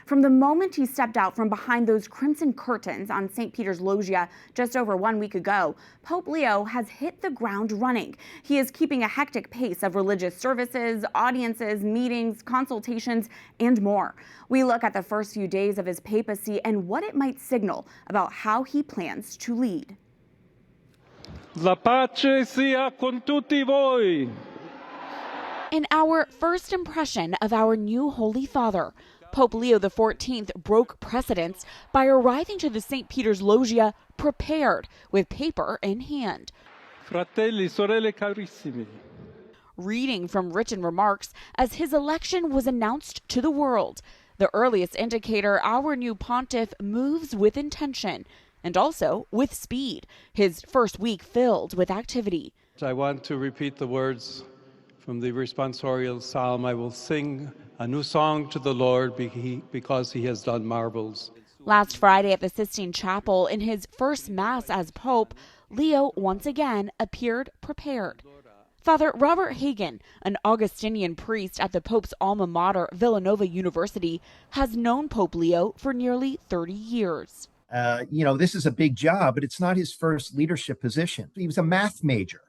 From the moment he stepped out from behind those crimson curtains on St. Peter's Loggia just over 1 week ago, Pope Leo has hit the ground running. He is keeping a hectic pace of religious services, audiences, meetings, consultations, and more. We look at the first few days of his papacy and what it might signal about how he plans to lead. La pace sia con tutti voi. In our first impression of our new Holy Father, Pope Leo XIV broke precedents by arriving to the St. Peter's Loggia prepared with paper in hand. Fratelli, sorelle carissimi. Reading from written remarks as his election was announced to the world, the earliest indicator our new pontiff moves with intention and also with speed, his first week filled with activity. I want to repeat the words from the responsorial psalm. I will sing a new song to the Lord because he has done marvels. Last Friday at the Sistine Chapel, in his first Mass as Pope, Leo once again appeared prepared. Father Robert Hagen, an Augustinian priest at the Pope's alma mater, Villanova University, has known Pope Leo for nearly 30 years. This is a big job, but it's not his first leadership position. He was a math major.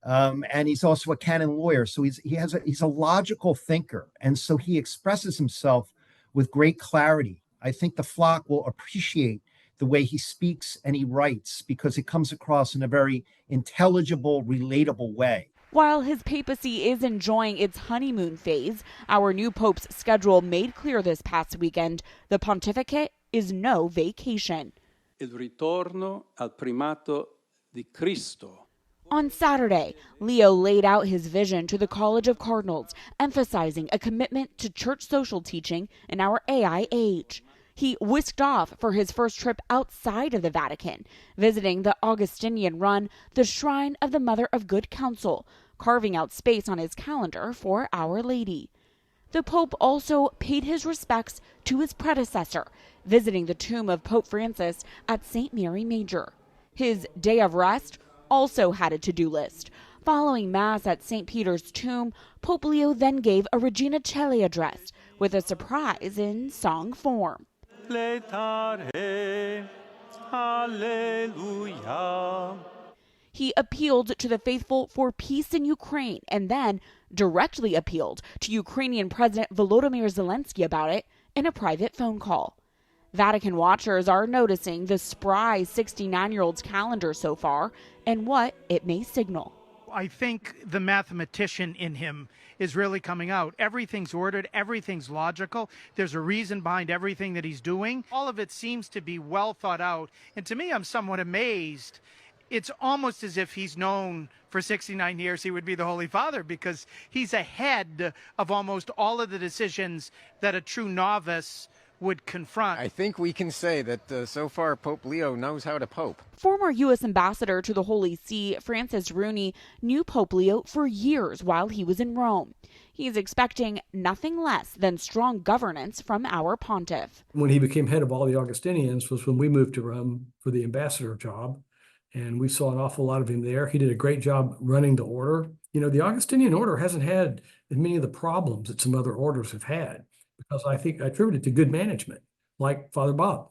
And he's also a canon lawyer, so he's a logical thinker, and so he expresses himself with great clarity. I think the flock will appreciate the way he speaks and he writes because it comes across in a very intelligible, relatable way. While his papacy is enjoying its honeymoon phase, our new pope's schedule made clear this past weekend the pontificate is no vacation. Il ritorno al primato di Cristo. On Saturday, Leo laid out his vision to the College of Cardinals, emphasizing a commitment to church social teaching in our AI age. He whisked off for his first trip outside of the Vatican, visiting the Augustinian-run the Shrine of the Mother of Good Counsel, carving out space on his calendar for Our Lady. The Pope also paid his respects to his predecessor, visiting the tomb of Pope Francis at St. Mary Major. His day of rest also had a to-do list. Following Mass at St. Peter's tomb, Pope Leo then gave a Regina Coeli address with a surprise in song form. Letare, Alleluia. He appealed to the faithful for peace in Ukraine and then directly appealed to Ukrainian President Volodymyr Zelensky about it in a private phone call. Vatican watchers are noticing the spry 69-year-old's calendar so far and what it may signal. I think the mathematician in him is really coming out. Everything's ordered, everything's logical. There's a reason behind everything that he's doing. All of it seems to be well thought out. And to me, I'm somewhat amazed. It's almost as if he's known for 69 years he would be the Holy Father because he's ahead of almost all of the decisions that a true novice would confront. I think we can say that so far Pope Leo knows how to pope. Former U.S. Ambassador to the Holy See, Francis Rooney, knew Pope Leo for years while he was in Rome. He's expecting nothing less than strong governance from our pontiff. When he became head of all the Augustinians was when we moved to Rome for the ambassador job, and we saw an awful lot of him there. He did a great job running the order. The Augustinian order hasn't had as many of the problems that some other orders have had, because I think I attribute it to good management, like Father Bob.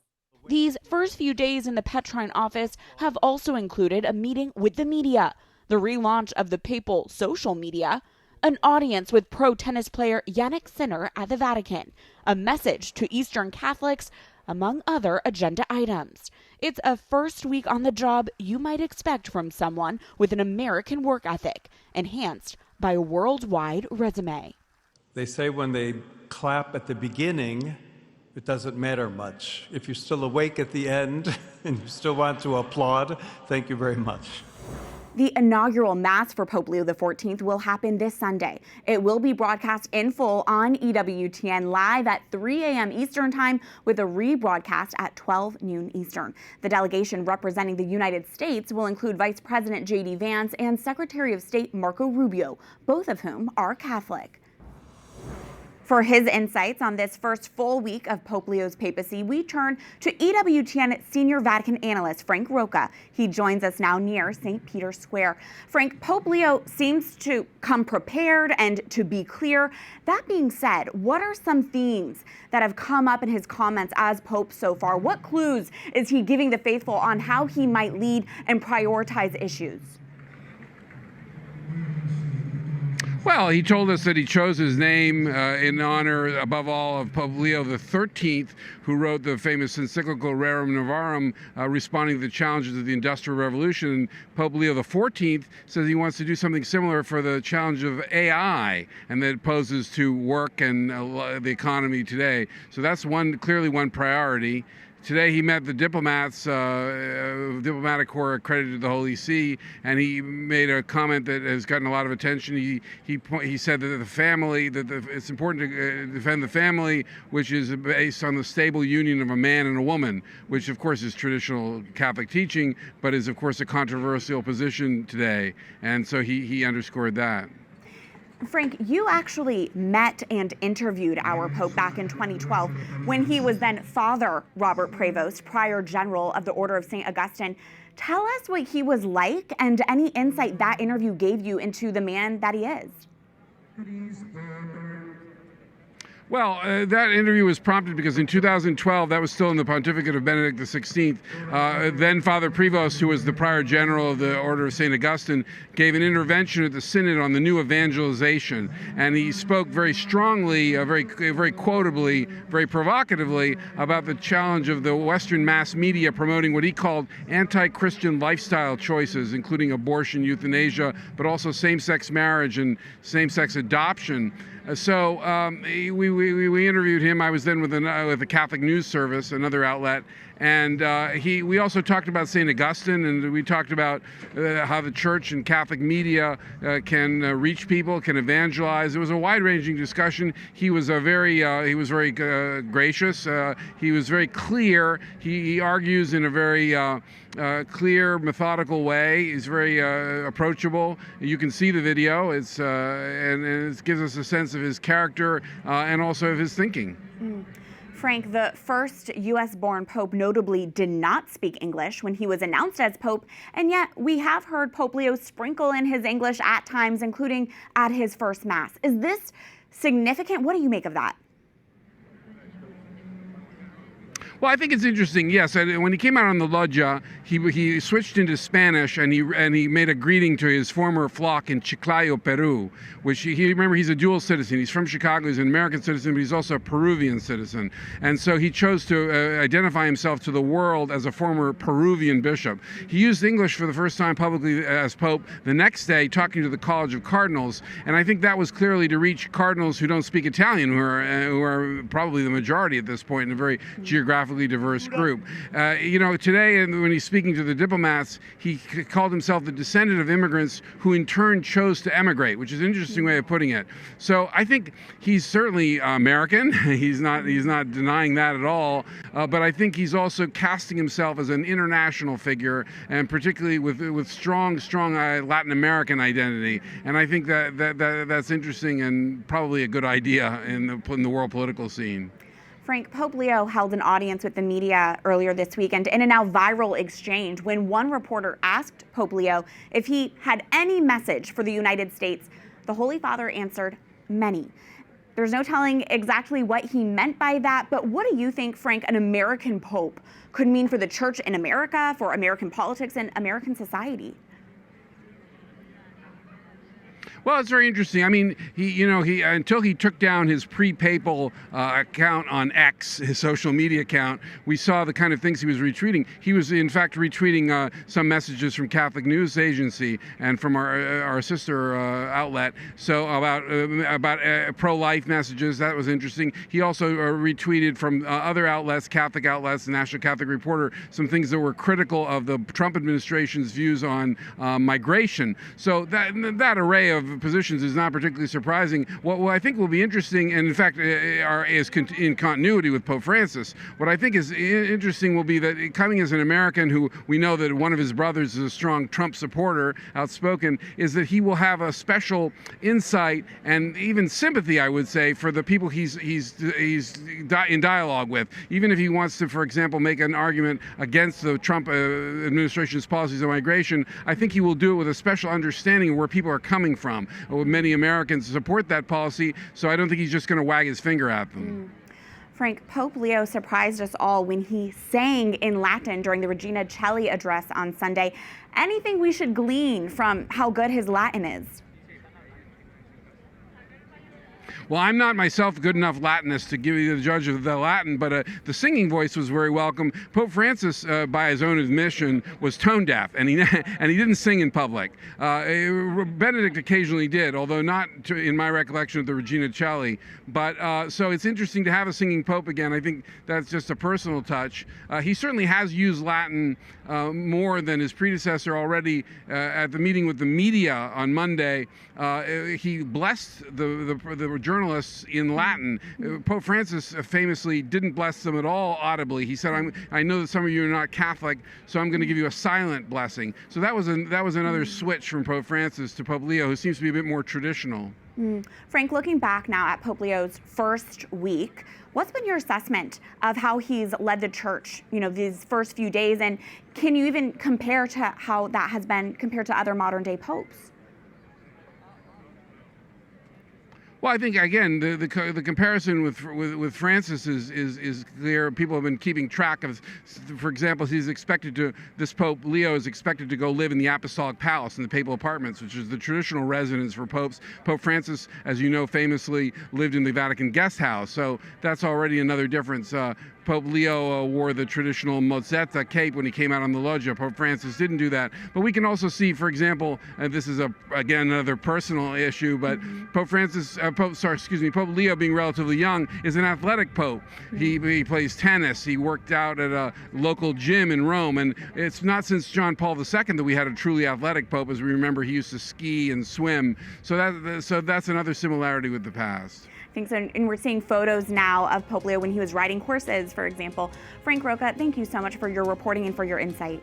These first few days in the Petrine office have also included a meeting with the media, the relaunch of the papal social media, an audience with pro-tennis player Yannick Sinner at the Vatican, a message to Eastern Catholics, among other agenda items. It's a first week on the job you might expect from someone with an American work ethic, enhanced by a worldwide resume. They say when they clap at the beginning, it doesn't matter much. If you're still awake at the end and you still want to applaud, thank you very much. The inaugural Mass for Pope Leo XIV will happen this Sunday. It will be broadcast in full on EWTN Live at 3 a.m. Eastern Time with a rebroadcast at 12 noon Eastern. The delegation representing the United States will include Vice President J.D. Vance and Secretary of State Marco Rubio, both of whom are Catholic. For his insights on this first full week of Pope Leo's papacy, we turn to EWTN Senior Vatican Analyst Frank Rocca. He joins us now near St. Peter's Square. Frank, Pope Leo seems to come prepared and to be clear. That being said, what are some themes that have come up in his comments as Pope so far? What clues is he giving the faithful on how he might lead and prioritize issues? Well, he told us that he chose his name in honor, above all, of Pope Leo XIII, who wrote the famous encyclical Rerum Novarum, responding to the challenges of the Industrial Revolution. And Pope Leo XIV says he wants to do something similar for the challenge of AI, and that it poses to work and the economy today. So that's clearly one priority. Today he met the diplomats, diplomatic corps accredited to the Holy See, and he made a comment that has gotten a lot of attention. He said that it's important to defend the family, which is based on the stable union of a man and a woman, which of course is traditional Catholic teaching, but is of course a controversial position today. And so he underscored that. Frank, you actually met and interviewed our Pope back in 2012 when he was then Father Robert Prevost, prior General of the Order of St. Augustine. Tell us what he was like and any insight that interview gave you into the man that he is. Well, that interview was prompted because in 2012, that was still in the pontificate of Benedict XVI, then Father Prevost, who was the prior general of the Order of St. Augustine, gave an intervention at the Synod on the new evangelization. And he spoke very strongly, very quotably, very provocatively about the challenge of the Western mass media promoting what he called anti-Christian lifestyle choices, including abortion, euthanasia, but also same-sex marriage and same-sex adoption. So we interviewed him. I was then with the Catholic News Service, another outlet, and we also talked about St. Augustine, and we talked about how the church and Catholic media can reach people, can evangelize. It was a wide-ranging discussion. He was very gracious. He was very clear. He argues in a very clear, methodical way. He's very approachable. You can see the video. And it gives us a sense of his character and also of his thinking. Frank, the first U.S.-born Pope notably did not speak English when he was announced as Pope, and yet we have heard Pope Leo sprinkle in his English at times, including at his first Mass. Is this significant? What do you make of that? Well, I think it's interesting. Yes, when he came out on the loggia, he switched into Spanish and he made a greeting to his former flock in Chiclayo, Peru, which remember he's a dual citizen. He's from Chicago. He's an American citizen, but he's also a Peruvian citizen. And so he chose to identify himself to the world as a former Peruvian bishop. He used English for the first time publicly as Pope the next day, talking to the College of Cardinals, and I think that was clearly to reach cardinals who don't speak Italian, who are probably the majority at this point in a very geographically diverse group. Today, when he's speaking to the diplomats, he called himself the descendant of immigrants who in turn chose to emigrate, which is an interesting way of putting it. So I think he's certainly American. He's not denying that at all. But I think he's also casting himself as an international figure, and particularly with strong Latin American identity. And I think that's interesting and probably a good idea in the world political scene. Frank, Pope Leo held an audience with the media earlier this week, and in a now viral exchange, when one reporter asked Pope Leo if he had any message for the United States, the Holy Father answered, many. There's no telling exactly what he meant by that, but what do you think, Frank, an American Pope could mean for the Church in America, for American politics and American society? Well, it's very interesting. I mean, he until he took down his pre-papal account on X, his social media account, we saw the kind of things he was retweeting. He was, in fact, retweeting some messages from Catholic News Agency and from our sister outlet. So about pro-life messages, that was interesting. He also retweeted from other outlets, Catholic outlets, the National Catholic Reporter, some things that were critical of the Trump administration's views on migration. So that array of positions is not particularly surprising. What I think will be interesting, and in fact is in continuity with Pope Francis, what I think is interesting will be that coming as an American who we know that one of his brothers is a strong Trump supporter, outspoken, is that he will have a special insight and even sympathy, I would say, for the people he's in dialogue with. Even if he wants to, for example, make an argument against the Trump administration's policies on migration, I think he will do it with a special understanding of where people are coming from. Many Americans support that policy, so I don't think he's just going to wag his finger at them. Frank, Pope Leo surprised us all when he sang in Latin during the Regina Coeli address on Sunday. Anything we should glean from how good his Latin is? Well, I'm not myself good enough Latinist to give you the judge of the Latin, but the singing voice was very welcome. Pope Francis, by his own admission, was tone deaf, and he didn't sing in public. Benedict occasionally did, although not in my recollection of the Regina Coeli. But so it's interesting to have a singing pope again. I think that's just a personal touch. He certainly has used Latin more than his predecessor already. At the meeting with the media on Monday, he blessed the journalists in Latin. Pope Francis famously didn't bless them at all audibly. He said, I know that some of you are not Catholic, so I'm going to give you a silent blessing. So that was another switch from Pope Francis to Pope Leo, who seems to be a bit more traditional. Frank, looking back now at Pope Leo's first week, what's been your assessment of how he's led the church, these first few days, and can you even compare to how that has been compared to other modern day popes? Well, I think again the comparison with Francis is clear. People have been keeping track of, for example, this Pope Leo is expected to go live in the Apostolic Palace in the Papal Apartments, which is the traditional residence for popes. Pope Francis, as you know, famously lived in the Vatican guest house, so that's already another difference. Pope Leo wore the traditional mozzetta cape when he came out on the loggia. Pope Francis didn't do that. But we can also see, for example, this is again another personal issue, but Pope Leo, being relatively young, is an athletic pope. He plays tennis. He worked out at a local gym in Rome, and it's not since John Paul II that we had a truly athletic pope. As we remember, he used to ski and swim. So that's another similarity with the past. I think so, and we're seeing photos now of Pope Leo when he was riding horses, for example. Frank Rocca, thank you so much for your reporting and for your insight.